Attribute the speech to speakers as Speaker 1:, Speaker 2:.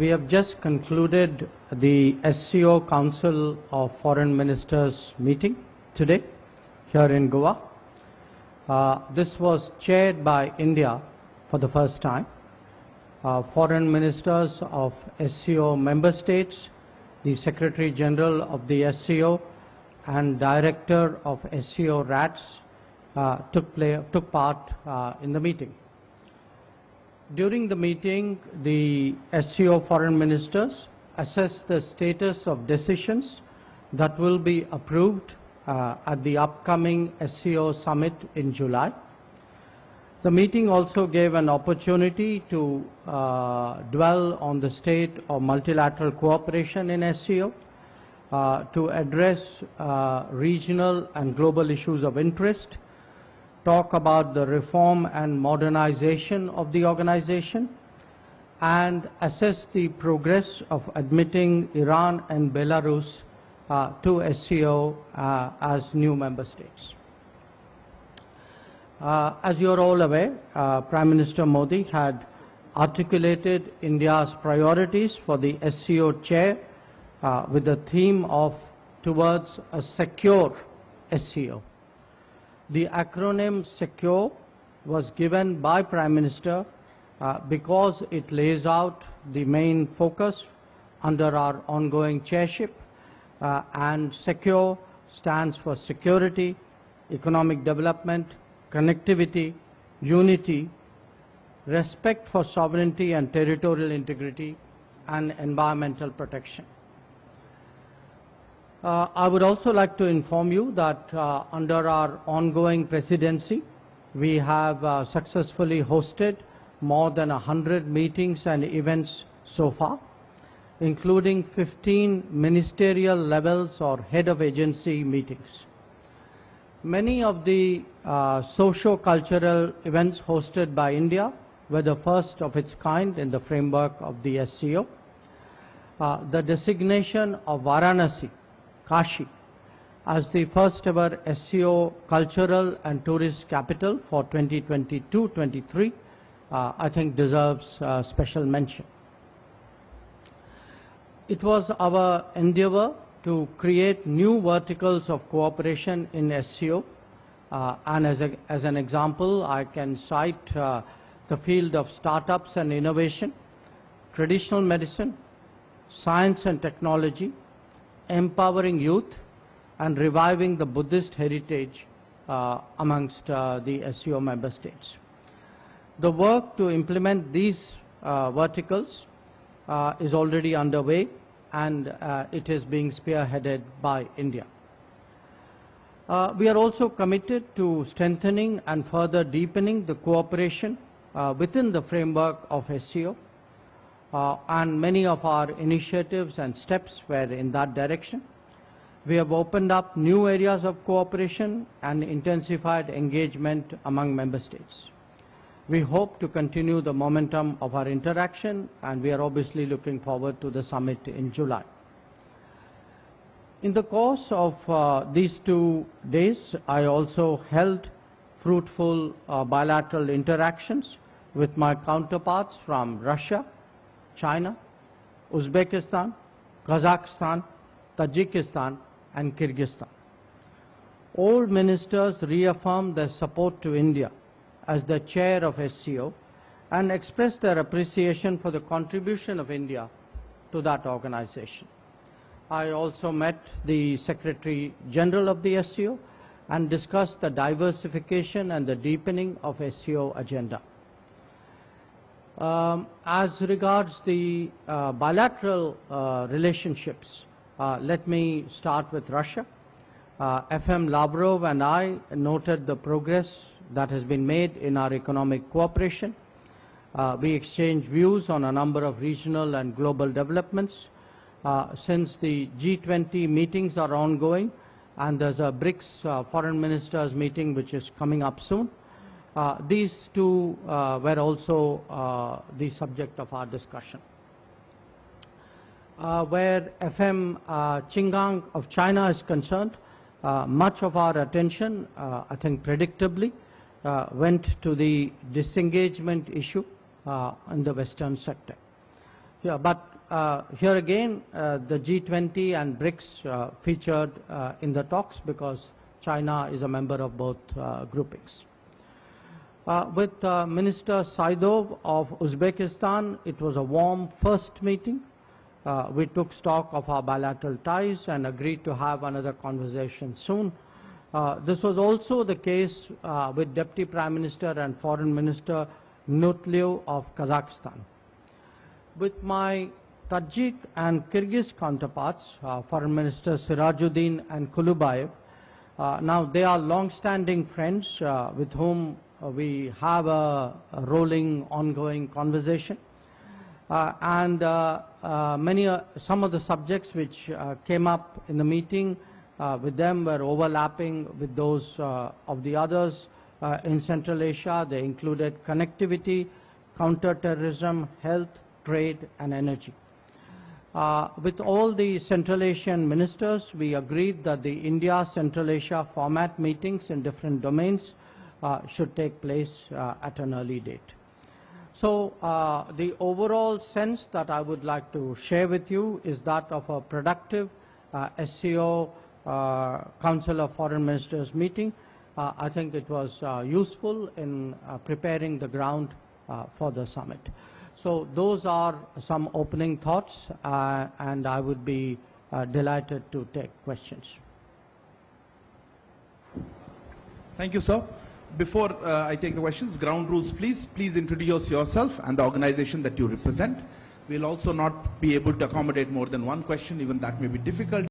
Speaker 1: We have just concluded the SCO Council of Foreign Ministers meeting today here in Goa. This was chaired by India for the first time. Foreign ministers of SCO member states, the Secretary General of the SCO and Director of SCO RATS took part in the meeting. During the meeting, the SCO foreign ministers assessed the status of decisions that will be approved at the upcoming SCO summit in July. The meeting also gave an opportunity to dwell on the state of multilateral cooperation in SCO, to address regional and global issues of interest, talk about the reform and modernization of the organization, and assess the progress of admitting Iran and Belarus to SCO as new member states. As you are all aware, Prime Minister Modi had articulated India's priorities for the SCO chair with the theme of towards a secure SCO. The acronym SECURE was given by Prime Minister because it lays out the main focus under our ongoing chairship, and SECURE stands for security, economic development, connectivity, unity, respect for sovereignty and territorial integrity, and environmental protection. I would also like to inform you that under our ongoing presidency, we have successfully hosted more than 100 meetings and events so far, including 15 ministerial levels or head of agency meetings. Many of the socio-cultural events hosted by India were the first of its kind in the framework of the SCO. The designation of Varanasi, Kashi, as the first ever SCO cultural and tourist capital for 2022-23, I think deserves special mention. It was our endeavor to create new verticals of cooperation in SCO, and as an example, I can cite the field of startups and innovation, traditional medicine, science and technology, empowering youth, and reviving the Buddhist heritage amongst the SCO member states. The work to implement these verticals is already underway, and it is being spearheaded by India. We are also committed to strengthening and further deepening the cooperation within the framework of SCO, and many of our initiatives and steps were in that direction. We have opened up new areas of cooperation and intensified engagement among member states. We hope to continue the momentum of our interaction, and we are obviously looking forward to the summit in July. In the course of these 2 days, I also held fruitful bilateral interactions with my counterparts from Russia, China, Uzbekistan, Kazakhstan, Tajikistan, and Kyrgyzstan. All ministers reaffirmed their support to India as the chair of SCO and expressed their appreciation for the contribution of India to that organization. I also met the Secretary General of the SCO and discussed the diversification and the deepening of SCO agenda. As regards the bilateral relationships, let me start with Russia. FM Lavrov and I noted the progress that has been made in our economic cooperation. We exchanged views on a number of regional and global developments. Since the G20 meetings are ongoing, and there's a BRICS foreign ministers meeting which is coming up soon, these two were also the subject of our discussion. Where FM Qingang of China is concerned, much of our attention, I think predictably, went to the disengagement issue in the Western sector. Yeah, but here again, the G20 and BRICS featured in the talks because China is a member of both groupings. With Minister Saidov of Uzbekistan, it was a warm first meeting. We took stock of our bilateral ties and agreed to have another conversation soon. This was also the case with Deputy Prime Minister and Foreign Minister Nutliev of Kazakhstan. With my Tajik and Kyrgyz counterparts, Foreign Minister Sirajuddin and Kulubayev, now they are long-standing friends with whom we have a rolling, ongoing conversation. Some of the subjects which came up in the meeting with them were overlapping with those of the others in Central Asia. They included connectivity, counter-terrorism, health, trade and energy. With all the Central Asian ministers, we agreed that the India-Central Asia format meetings in different domains should take place at an early date. So the overall sense that I would like to share with you is that of a productive SCO Council of Foreign Ministers meeting. I think it was useful in preparing the ground for the summit. So those are some opening thoughts and I would be delighted to take questions.
Speaker 2: Thank you, sir. Before I take the questions, ground rules please. Please introduce yourself and the organization that you represent. We'll also not be able to accommodate more than one question, even that may be difficult.